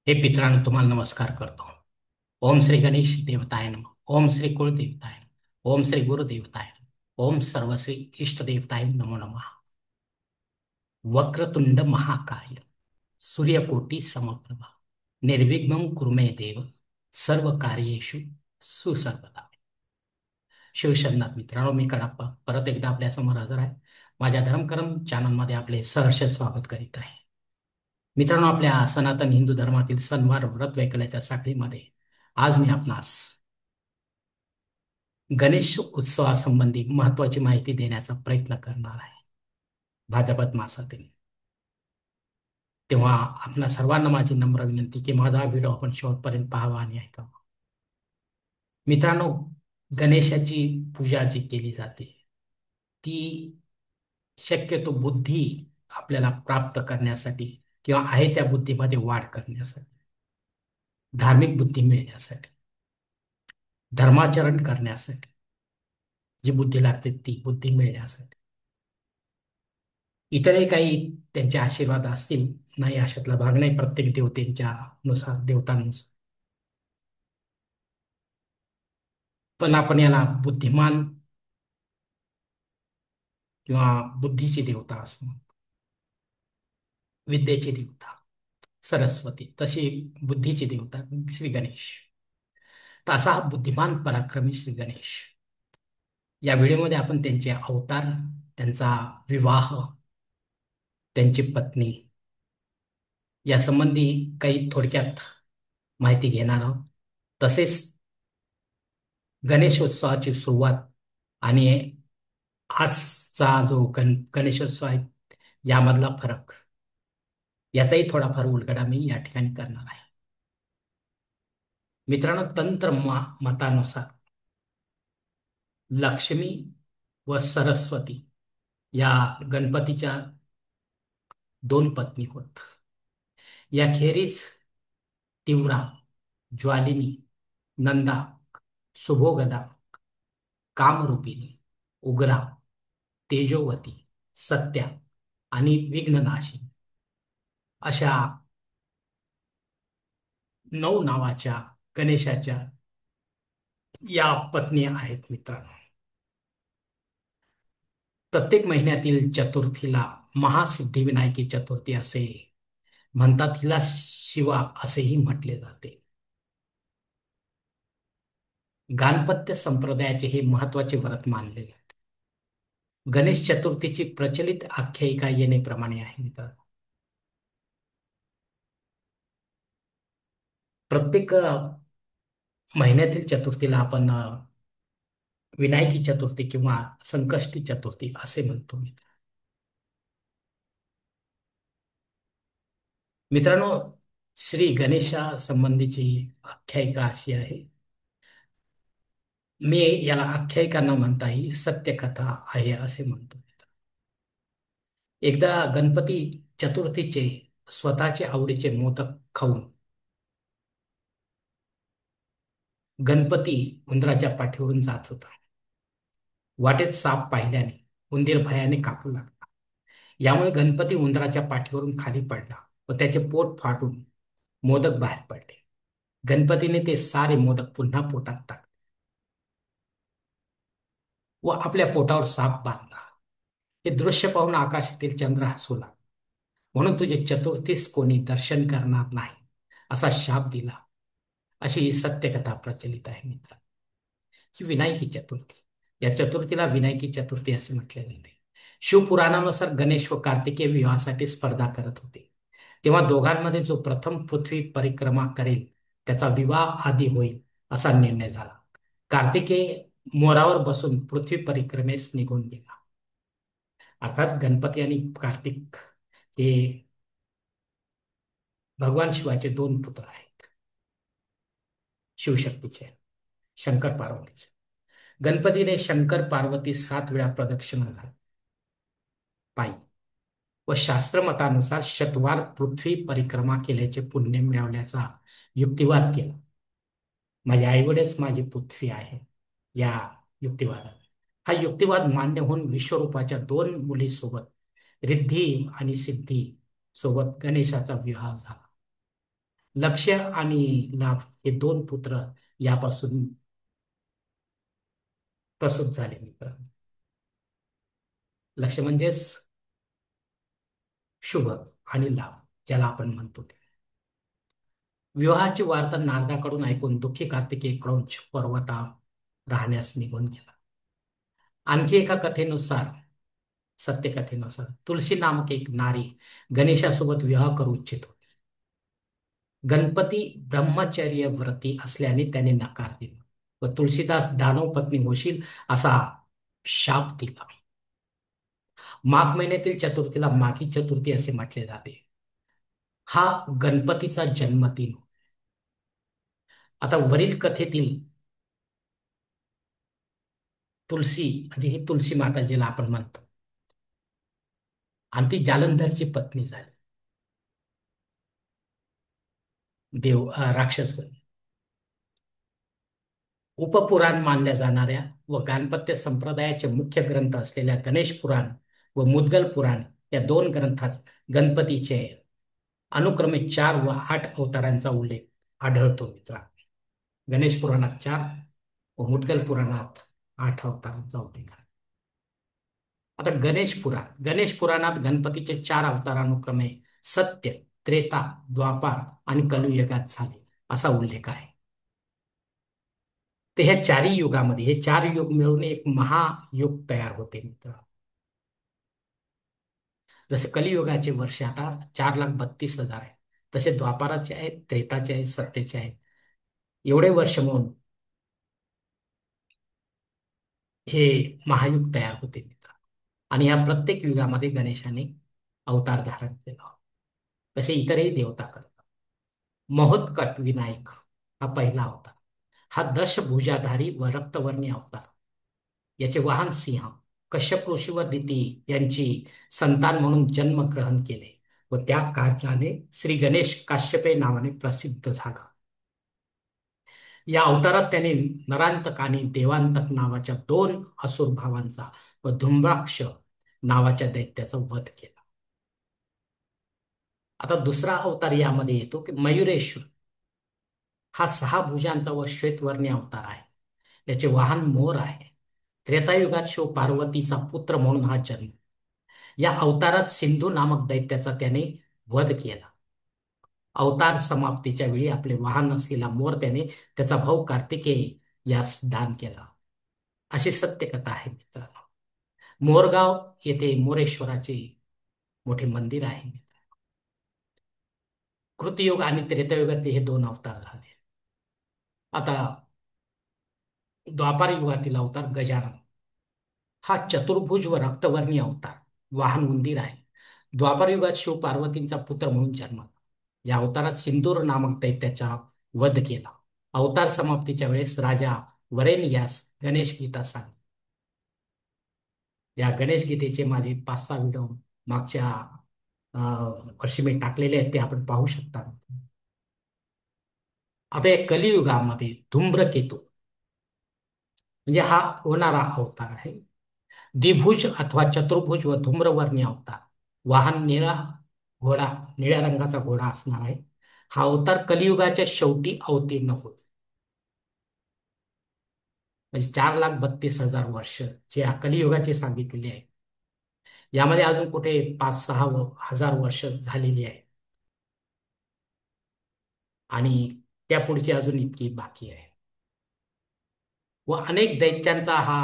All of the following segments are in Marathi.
हे पितरांनो तुम्हाला नमस्कार करतो. ओम श्री गणेश देवताय नमः. ओम श्री कुलदेवताय नमः. ओम श्री गुरुदेवताय नमः. ओम सर्वश्री इष्टदेवताय नमो नमः. वक्रतुंड महाकाय सूर्यकोटी समप्रभा निर्विघ्नं कुरु मे देव सर्व कार्येषु सुसर्वदा. शिवशरणात मित्रांनो, मी कडाप्पा परत एकदा आपल्या समोर हजर आहे. माझ्या धर्मकरम चॅनलमध्ये आपले सहर्ष स्वागत करीत आहे. मित्रांनो, आपल्या सनातन हिंदू धर्मातील सणवार व्रत वैकल्याच्या साखळीमध्ये आज मी आपणास गणेश उत्सवासंबंधी महत्वाची माहिती देण्याचा प्रयत्न करणार आहे. भाजपत मासातील तेव्हा आपणा सर्वांना माझी नम्र विनंती की माझा हा व्हिडिओ आपण शेवटपर्यंत पाहावा आणि ऐकावा. मित्रांनो, गणेशाची पूजा जी केली जाते ती शक्यतो बुद्धी आपल्याला प्राप्त करण्यासाठी किंवा आहे त्या बुद्धीमध्ये वाढ करण्यासाठी, धार्मिक बुद्धी मिळण्यासाठी, धर्माचरण करण्यासाठी जी बुद्धी लागते ती बुद्धी मिळण्यासाठी. इतरही काही त्यांचे आशीर्वाद असतील, नाही अशातला भाग नाही. प्रत्येक देवतेच्या नुसार, देवतांनुसार. पण आपण याला बुद्धिमान किंवा बुद्धीची देवता असं म्हणतो. विद्येची देवता सरस्वती, तशी बुद्धीची देवता श्री गणेश. तर असा हा बुद्धिमान पराक्रमी श्री गणेश. या व्हिडिओमध्ये आपण त्यांचे अवतार, त्यांचा विवाह, त्यांची पत्नी या संबंधी काही थोडक्यात माहिती घेणार आहोत. तसेच गणेशोत्सवाची सुरुवात आणि आजचा जो गणेशोत्सव आहे यामधला फरक, याचाही थोडाफार उलगडा मी या ठिकाणी करणार आहे. मित्रांनो, तंत्र मतानुसार लक्ष्मी व सरस्वती या गणपतीच्या दोन पत्नी होत. याखेरीज तीव्रा, ज्वालिनी, नंदा, सुभोगदा, कामरूपिणी, उग्रा, तेजोवती, सत्या आणि विघ्ननाशिनी अशा 9 नावाच्या गणेशाच्या या पत्नी आहेत. मित्रांनो, प्रत्येक महिन्यातील चतुर्थीला महासिद्धिविनायकी चतुर्थी असे म्हणतात. हिला शिवा असेही म्हटले जाते. गाणपत्य संप्रदायाचे हे महत्वाचे व्रत मानले जाते. गणेश चतुर्थीची प्रचलित आख्यायिका येण्याप्रमाणे आहे. मित्रांनो, प्रत्येक महिन्यातील चतुर्थीला आपण विनायकी चतुर्थी किंवा संकष्टी चतुर्थी असे म्हणतो. मित्रांनो, श्री गणेशा संबंधीची आख्यायिका अशी आहे. मी याला आख्यायिका न म्हणता ही सत्यकथा आहे असे म्हणतो. एकदा गणपती चतुर्थीचे स्वतःचे आवडीचे मोदक खाऊन गणपती उंदराच्या पाठीवरून जात होता. वाटेत साप पाहिल्याने उंदीर भयाने कापू लागला. यामुळे गणपती उंदराच्या पाठीवरून खाली पडला व त्याचे पोट फाटून मोदक बाहेर पडले. गणपतीने ते सारे मोदक पुन्हा पोटात टाकले व आपल्या पोटावर साप बांधला. हे दृश्य पाहून आकाशातील चंद्र हसू लागला. म्हणून तुझे चतुर्थीस कोणी दर्शन करणार नाही असा शाप दिला, अशी ही सत्यकथा प्रचलित आहे. मित्र, ही विनायकी चतुर्थी, या चतुर्थीला विनायकी चतुर्थी असे म्हटले जाते. शिवपुराणानुसार गणेश व कार्तिकेय विवाहासाठी स्पर्धा करत होते. तेव्हा दोघांमध्ये जो प्रथम पृथ्वी परिक्रमा करेल त्याचा विवाह आधी होईल असा निर्णय झाला. कार्तिकेय मोरावर बसून पृथ्वी परिक्रमेस निघून गेला. अर्थात गणपती आणि कार्तिक हे भगवान शिवाचे दोन पुत्र आहेत. शिवशक्तीचे, शंकर पार्वतीचे. गणपतीने शंकर पार्वती 7 वेळा प्रदक्षिणा घातली पायी व शास्त्रमतानुसार शतवार पृथ्वी परिक्रमा केल्याचे पुण्य मिळवण्याचा युक्तिवाद केला. माझे आईवडीलच माझी पृथ्वी आहे या युक्तिवादात. हा युक्तिवाद मान्य होऊन विश्वरूपाच्या 2 मुलीसोबत, रिद्धी आणि सिद्धी सोबत गणेशाचा विवाह झाला. लक्ष्य आणि लाभ हे दोन पुत्र यापासून प्रसूत झाले मित्र. लक्ष्य म्हणजेच शुभ आणि लाभ ज्याला आपण म्हणतो ते. विवाहाची वार्ता नारदाकडून ऐकून दुःखी कार्तिकेय क्रौंच पर्वतावर राहण्यास निघून गेला. आणखी एका कथेनुसार, सत्यकथेनुसार, तुलसी नामक एक नारी गणेशासोबत विवाह करू इच्छित होती. गणपती ब्रह्मचर्य व्रती असल्याने त्याने नकार दिला व तुलसीदास दानव पत्नी होशील असा शाप दिला. माघ महिन्यातील चतुर्थीला माघी चतुर्थी असे म्हटले जाते. हा गणपतीचा जन्मदिन. आता वरील कथेतील तुलसी म्हणजे ही तुलसी माता जिला आपण म्हणतो, आणि ती जालंधरची पत्नी झाली. राक्षस बनली. उपपुराण मानल्या जाणाऱ्या व गाणपत्य संप्रदायाचे मुख्य ग्रंथ असलेल्या गणेश पुराण व मुद्गल पुराण या दोन ग्रंथात गणपतीचे अनुक्रमे 4 व 8 अवतारांचा उल्लेख आढळतो मित्रा. गणेश पुराणात 4 व मुद्गल पुराणात 8 अवतारांचा उल्लेख आहे. आता गणेश पुराणात गणपतीचे 4 अवतार अनुक्रमे सत्य, त्रेता, द्वापार आणि कलियुगात झाले असा उल्लेख आहे. तर ह्या चारही युगामध्ये हे 4 युग मिळून एक महायुग तयार होते मित्र. जसे कलियुगाचे वर्ष आता 4,32,000 आहे, तसे द्वापाराचे आहेत, त्रेताचे आहेत, सत्याचे आहेत. एवढे वर्ष म्हणून हे महायुग तयार होते मित्र. आणि या प्रत्येक युगामध्ये गणेशाने अवतार धारण केला. तसे इतरही देवता करतात. महोत्कट विनायक हा पहिला अवतार. हा दशभुजाधारी व रक्तवर्णी अवतार. याचे वाहन सिंह. कश्यप ऋषी व दिती यांची संतान म्हणून जन्मग्रहण केले व त्या कारणाने श्री गणेश काश्यपे नावाने प्रसिद्ध झाला. या अवतारात त्याने नरांतक आणि देवांतक नावाच्या 2 असुर भावांचा व धुम्राक्ष नावाच्या दैत्याचा वध केला. आता दुसरा अवतार यामध्ये येतो की मयुरेश्वर. हा 6 भुजांचा व श्वेतवर्णी अवतार आहे. याचे वाहन मोर आहे. त्रेतायुगात शिव पार्वतीचा पुत्र म्हणून हा जन्म. या अवतारात सिंधू नामक दैत्याचा त्याने वध केला. अवतार समाप्तीच्या वेळी आपले वाहन असलेला मोर त्याने त्याचा भाऊ कार्तिकेय यास दान केला. अशी सत्यकथा आहे मित्रांनो. मोरगाव येथे मोरेश्वराचे मोठे मंदिर आहे. कृतयुग आणि त्रेतायुगातले हे 2 अवतार झाले. आता द्वापार युगातील अवतार गजानन. हा चतुर्भुज व रक्तवर्णी अवतार. वाहन उंदीर आहे. द्वापार युगात शिव पार्वतींचा पुत्र म्हणून जन्मला. या अवतारात सिंदूर नामक दैत्याचा वध केला. अवतार समाप्तीच्या वेळेस राजा वरेन यास गणेश गीता सांग. या गणेश गीतेचे माझे 5-6 व्हिडिओ मागच्या वर्षी मी टाकलेले आहेत, ते आपण पाहू शकता. आता या कलियुगामध्ये धूम्रकेतू म्हणजे हा होणारा अवतार आहे. द्विभुज अथवा चतुर्भुज व धूम्रवर्णी अवतार. वाहन निळा घोडा, निळ्या रंगाचा घोडा असणार आहे. हा अवतार कलियुगाच्या शेवटी अवतीर्ण होत. म्हणजे 4,32,000 वर्ष जे कलियुगाचे सांगितलेले आहे. यामध्ये अजून कुठे 5-6 हजार वर्ष झालेली आहे आणि त्या पुढची अजून इतकी बाकी आहे. व अनेक दैत्यांचा हा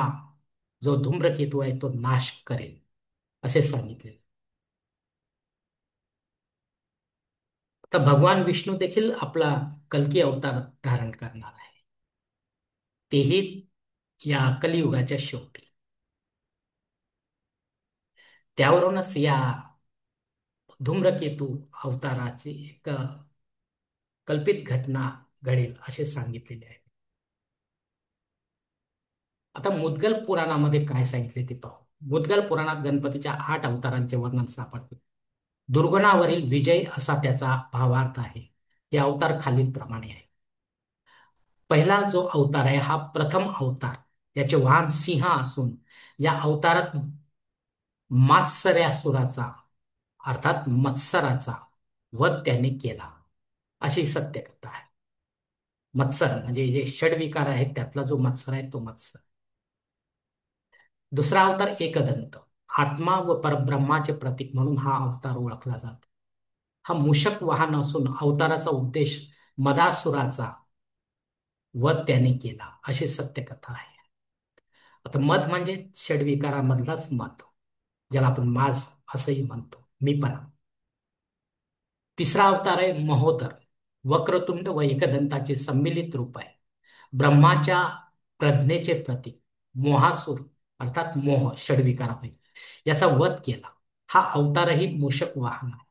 जो धूम्रकेतू आहे तो नाश करेल असे सांगितले. तर भगवान विष्णू देखील आपला कल्की अवतार धारण करणार आहे, तेही या कलियुगाच्या शेवटी. त्यावरूनच या धूम्रकेतू अवताराची एक कल्पित घटना घडेल असे सांगितलेले आहे. आता मुद्गल पुराणामध्ये काय सांगितले ते पाहू. मुद्गल पुराणात गणपतीच्या 8 अवतारांचे वर्णन सापडते. दुर्गुणावरील विजय असा त्याचा भावार्थ आहे. हे अवतार खालील प्रमाणे आहे. पहिला जो अवतार आहे हा प्रथम अवतार. याचे वाहन सिंह असून या अवतारात मात्सर्यासुराचा अर्थात मत्सराचा वध त्याने केला. अशी सत्यकथा आहे. मत्सर म्हणजे जे षडविकार आहेत त्यातला जो मत्सर आहे तो मत्सर. दुसरा अवतार एकदंत, आत्मा व परब्रह्माचे प्रतीक म्हणून हा अवतार ओळखला जातो. हा मूषक वाहन असून अवताराचा उद्देश मदासुराचा वध त्याने केला अशी सत्यकथा आहे. आता मद म्हणजे षडविकारामधलाच मद, ज्याला आपण माज असंही म्हणतो, मीपणा. तिसरा अवतार आहे महोदर, वक्रतुंड व एकदंताचे सम्मिलित रूप आहे. ब्रह्माच्या प्रज्ञेचे प्रतीक मोहासूर अर्थात मोह षडविकारापैकी याचा वध केला. हा अवतारही मूषक वाहन आहे.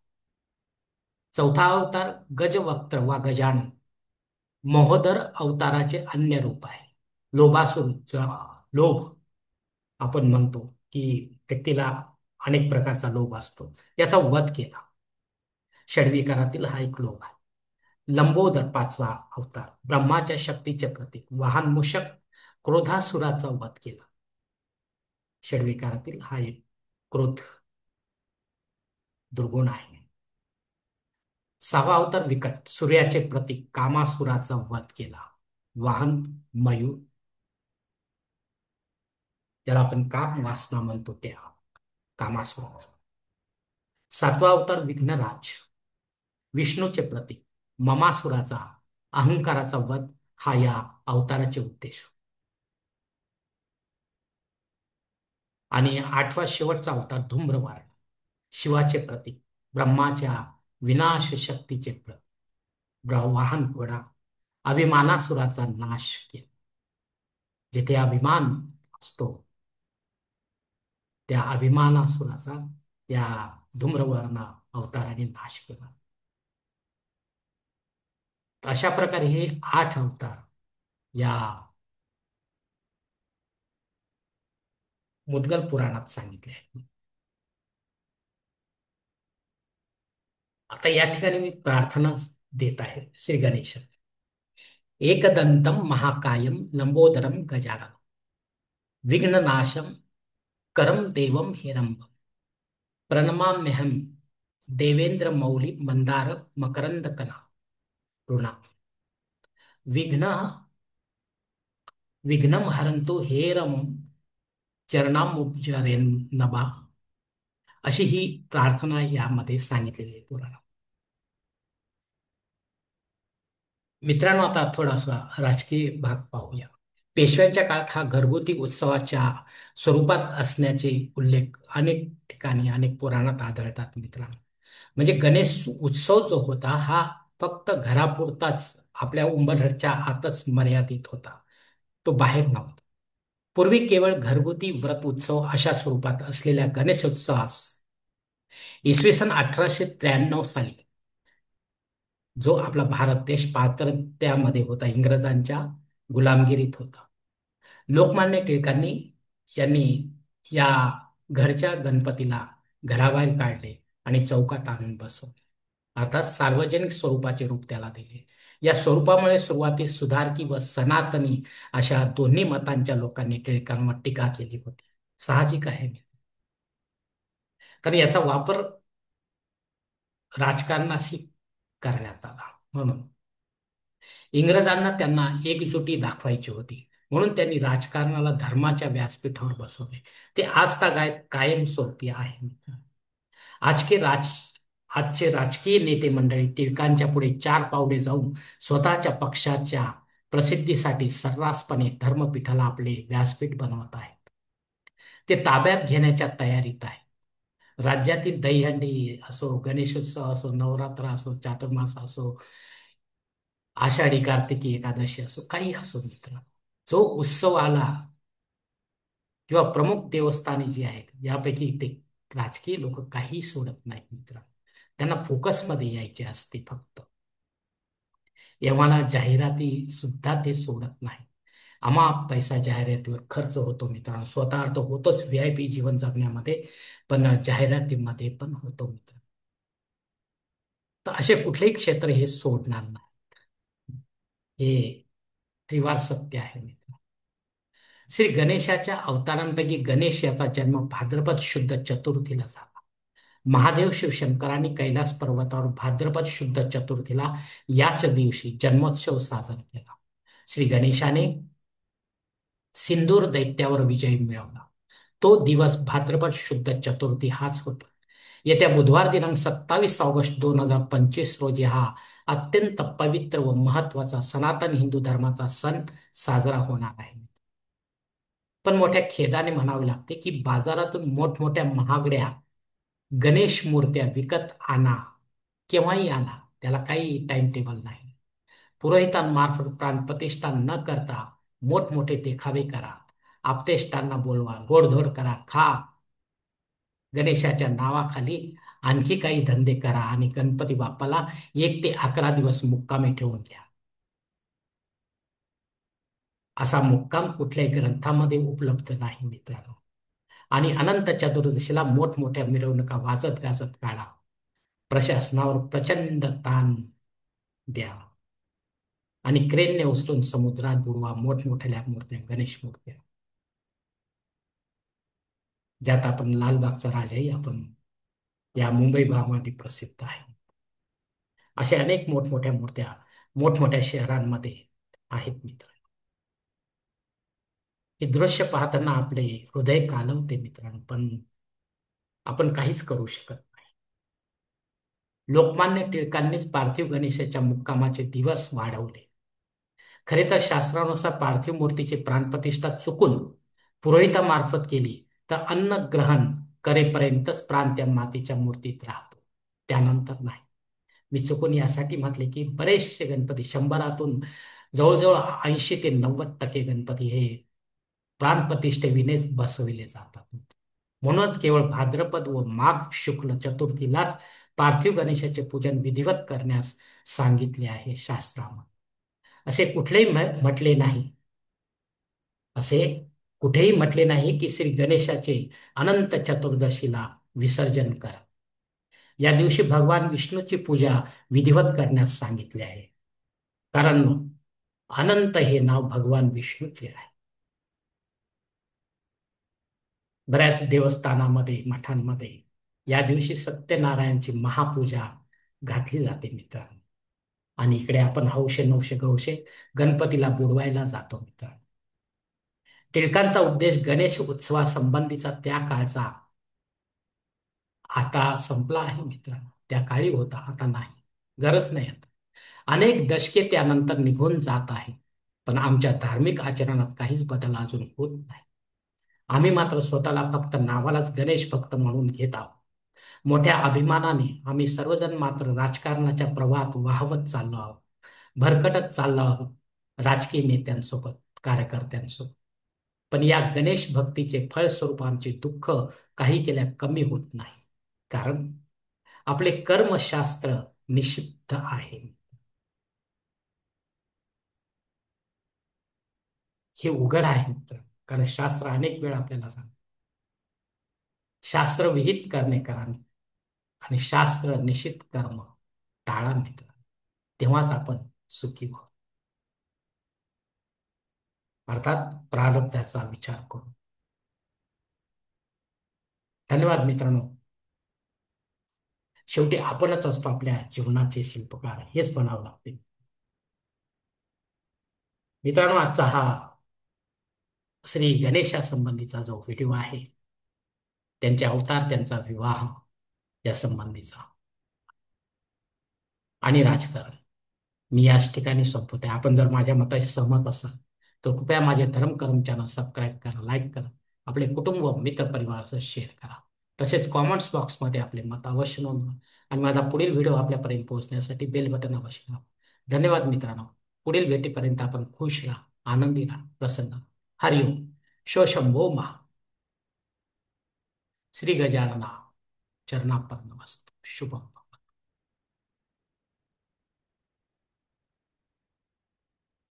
चौथा अवतार गजवक्त्र वा गजानन, महोदर अवताराचे अन्य रूप आहे. लोभासूर, लोभ आपण म्हणतो की व्यक्तीला अनेक प्रकारचा लोभ असतो, याचा वध केला. षडविकारातील हा एक लोभ आहे. लंबोदर पाचवा अवतार, ब्रह्माच्या शक्तीचे प्रतीक वाहन मूषक क्रोधासुराचा वध केला. षडविकारातील हा एक क्रोध दुर्गुण आहे. सहावा अवतार विकट, सूर्याचे प्रतीक कामासुराचा वध केला. वाहन मयूर, ज्याला आपण काम वासना म्हणतो त्या कामासुराचा. सातवा अवतार विघ्नराज, विष्णूचे प्रतीक ममासुराचा अहंकाराचा वध हा या अवताराचे उद्देश. आणि आठवा शेवटचा अवतार धूम्रवाण, शिवाचे प्रतीक ब्रह्माच्या विनाश शक्तीचे वाहन घोडा अभिमानासुराचा नाश केला. जिथे अभिमान असतो त्या अभिमानासुराचा त्या धूम्रवर्ण अवताराने नाश केला. अशा प्रकारे हे 8 अवतार या मुद्गल पुराणात सांगितले आहे. आता या ठिकाणी मी प्रार्थना देत आहे श्री गणेश. एकदंतम महाकायम लंबोदरम गजानन, विघ्ननाशम करम देवम हिरंब, प्रणमाम्यहम देवेंद्र मौली मंदार मकरंद कला ऋणा, विघ्न विघ्नम हरंतु हेरम चरणामुपजरेन्नबा, अशी ही प्रार्थना यामध्ये सांगितलेली आहे पुराणात. मित्रांनो, आता थोडासा राजकीय भाग पाहूया. पेशव्यांच्या काळात हा घरगुती उत्सवाच्या स्वरूपात असण्याचे उल्लेख अनेक ठिकाणी अनेक पुराणात आढळतात मित्रांनो. म्हणजे गणेश उत्सव जो होता हा फक्त घरापुरताच आपल्या उंबरठ्याच्या आतच मर्यादित होता, तो बाहेर नव्हता. पूर्वी केवळ घरगुती व्रत उत्सव अशा स्वरूपात असलेल्या गणेशोत्सवास इसवी सन 1893 साली जो आपला भारत देश पात्रत्यामध्ये होता, इंग्रजांच्या गुलामगिरीत होता, लोकमान्य टिळकांनी यांनी या घरच्या गणपतीला घराबाहेर काढले आणि चौकात आणून बसवले. अर्थात सार्वजनिक स्वरूपाचे रूप त्याला दिले. या स्वरूपामुळे सुरुवातीस सुधारकी व सनातनी अशा दोन्ही मतांच्या लोकांनी टिळकांवर टीका केली होती. साहजिक आहे, कारण याचा वापर राजकारणाशी करण्यात आला. म्हणून इंग्रजांना त्यांना एकजुटी दाखवायची होती, म्हणून त्यांनी राजकारणाला धर्माच्या व्यासपीठावर बसवले. ते आजतागायत कायमस्वरूपी आहे. आजके राज आजचे राजकीय नेते मंडळी टिळकांच्या पुढे 4 पावले जाऊन स्वतःच्या पक्षाच्या प्रसिद्धीसाठी सर्रासपणे धर्मपीठाला आपले व्यासपीठ बनवत आहेत. ते ताब्यात घेण्याच्या तयारीत आहे. राज्यातील दहीहंडी असो, गणेशोत्सव असो, नवरात्र असो, चातुर्मास असो, आषाढी कार्तिकी एकादशी असो, काही असो मित्र, जो उत्सव आला किंवा प्रमुख देवस्थाने जी आहेत यापैकी ते राजकीय लोक काही सोडत नाहीत मित्र. त्यांना फोकसमध्ये यायचे असते फक्त. एव्हाना जाहिराती सुद्धा ते सोडत नाही. अमाप पैसा जाहिरातीवर खर्च होतो मित्रांनो. स्वतः अर्थ होतोच VIP जीवन जगण्यामध्ये, पण जाहिरातीमध्ये पण होतो मित्र. तर असे कुठलेही क्षेत्र हे सोडणार नाही, हे त्रिवार सत्य आहे मित्र. श्री गणेशाच्या अवतारांपैकी गणेश याचा जन्म भाद्रपद शुद्ध चतुर्थीला झाला. महादेव शिवशंकरांनी कैलास पर्वतावर भाद्रपद शुद्ध चतुर्थीला याच दिवशी जन्मोत्सव साजरा केला. श्री गणेशाने सिंदूर दैत्यावर विजय मिळवला. तो दिवस भाद्रपद शुद्ध चतुर्थी हाच होता. येत्या बुधवार दिनांक 27 ऑगस्ट 2025 रोजी हा अत्यंत पवित्र व महत्वाचा सनातन हिंदू धर्माचा सण साजरा होणार आहे. पण मोठ्या खेदाने म्हणावे लागते की बाजारातून मोठमोठ्या महागड्या गणेश मूर्त्या विकत आणा, केव्हाही आणा, त्याला काही टाइम टेबल नाही. पुरोहितांमार्फत प्राणप्रतिष्ठा न करता मोठमोठे देखावे करा, आप्तेष्टांना बोलवा, गोडधोड करा, खा, गणेशाच्या नावाखाली आणखी काही धंदे करा आणि गणपती बाप्पाला 1 ते 11 दिवस मुक्कामी ठेवून घ्या. असा मुक्काम कुठल्याही ग्रंथामध्ये उपलब्ध नाही मित्रांनो. आणि अनंत चतुर्दशीला मोठमोठ्या मिरवणुका वाजत गाजत काढा. प्रशासनावर प्रचंड ताण द्या आणि क्रेनने उचलून समुद्रात बुडवा मोठमोठ्या मूर्त्या, गणेश मूर्त्या, ज्यात आपण लालबागचा राजाही आपण या मुंबई भागामध्ये प्रसिद्ध आहे. अशा अनेक मोठमोठ्या मूर्त्या मोठमोठ्या शहरांमध्ये आहेत मित्र. हे दृश्य पाहताना आपले हृदय कालवते मित्रांनो, पण आपण काहीच करू शकत नाही. लोकमान्य टिळकांनीच पार्थिव गणेशाच्या मुक्कामाचे दिवस वाढवले. खरे तर शास्त्रानुसार पार्थिव मूर्तीची प्राणप्रतिष्ठा चुकून पुरोहितामार्फत केली तर अन्न ग्रहण करेपर्यंतच प्राण त्या मातीच्या मूर्तीत राहतो, त्यानंतर नाही. मी चुकून यासाठी म्हटले की बरेचसे गणपती, 100तून जवळजवळ 80 ते 90% गणपती हे प्राणप्रतिष्ठेविनेच बसविले जातात. म्हणूनच केवळ भाद्रपद व माघ शुक्ल चतुर्थीलाच पार्थिव गणेशाचे पूजन विधिवत करण्यास सांगितले आहे शास्त्रामध्ये. असे कुठलेही म्हटले नाही, असे कुठेही म्हटले नाही की श्री गणेशाचे अनंत चतुर्दशीला विसर्जन करा. या दिवशी भगवान विष्णूची पूजा विधिवत करण्यास सांगितले आहे. कारण अनंत हे नाव भगवान विष्णूचे आहे. बऱ्याच देवस्थानामध्ये, मठांमध्ये या दिवशी सत्यनारायणची महापूजा घातली जाते मित्रांनो. आणि इकडे आपण हौशे नवशे गवशे गणपतीला बुडवायला जातो मित्रांनो. टिळकांचा उद्देश गणेश उत्सवासंबंधीचा त्या काळचा आता संपला आहे मित्रांनो. त्या काळी होता, आता नाही, गरज नाही आता. अनेक दशके त्यानंतर निघून जात आहे, पण आमच्या धार्मिक आचरणात काहीच बदल अजून होत नाही. आम्ही मात्र स्वतःला फक्त नावालाच गणेश भक्त म्हणून घेत आहोत. मोठ्या अभिमानाने आम्ही सर्वजण मात्र राजकारणाच्या प्रवाहात वाहवत चाललो आहोत, भरकटत चाललो आहोत राजकीय नेत्यांसोबत, कार्यकर्त्यांसोबत. पण या गणेश भक्तीचे फळस्वरूप आमचे दुःख काही केल्या कमी होत नाही. कारण आपले कर्मशास्त्र निषिद्ध आहे. हे उघड आहे मित्र. कारण शास्त्र अनेक वेळा आपल्याला सांगते, शास्त्र विहित करणे करा आणि शास्त्र निषिद्ध कर्म टाळा मित्र. तेव्हाच आपण सुखी व्हाल. अर्थात प्रारब्धाचा विचार करू. धन्यवाद मित्रांनो. शेवटी आपणच असतो आपल्या जीवनाचे शिल्पकार, हेच म्हणावं लागते मित्रांनो. आजचा हा श्री गणेशा संबंधीचा जो व्हिडिओ आहे, त्यांचे अवतार, त्यांचा विवाह या संबंधीचा आणि राजकारण, मी याच ठिकाणी संपवते. आपण जर माझ्या मताशी सहमत असाल तर कृपया माझे धर्म कर्म चॅनल सबस्क्राईब करा, लाईक करा, आपले कुटुंब मित्र परिवारासह शेअर करा. तसेच कॉमेंट्स बॉक्समध्ये आपले मत अवश्य नोंदवा आणि माझा पुढील व्हिडिओ आपल्यापर्यंत पोहोचण्यासाठी बेल बटन अवश्य दाबा. धन्यवाद मित्रांनो. पुढील भेटीपर्यंत आपण खुश राहा, आनंदी राहा, प्रसन्न राहा. हरिओम. शोशंभो महा. श्री गजानना चरणापर नमस्तु. शुभम.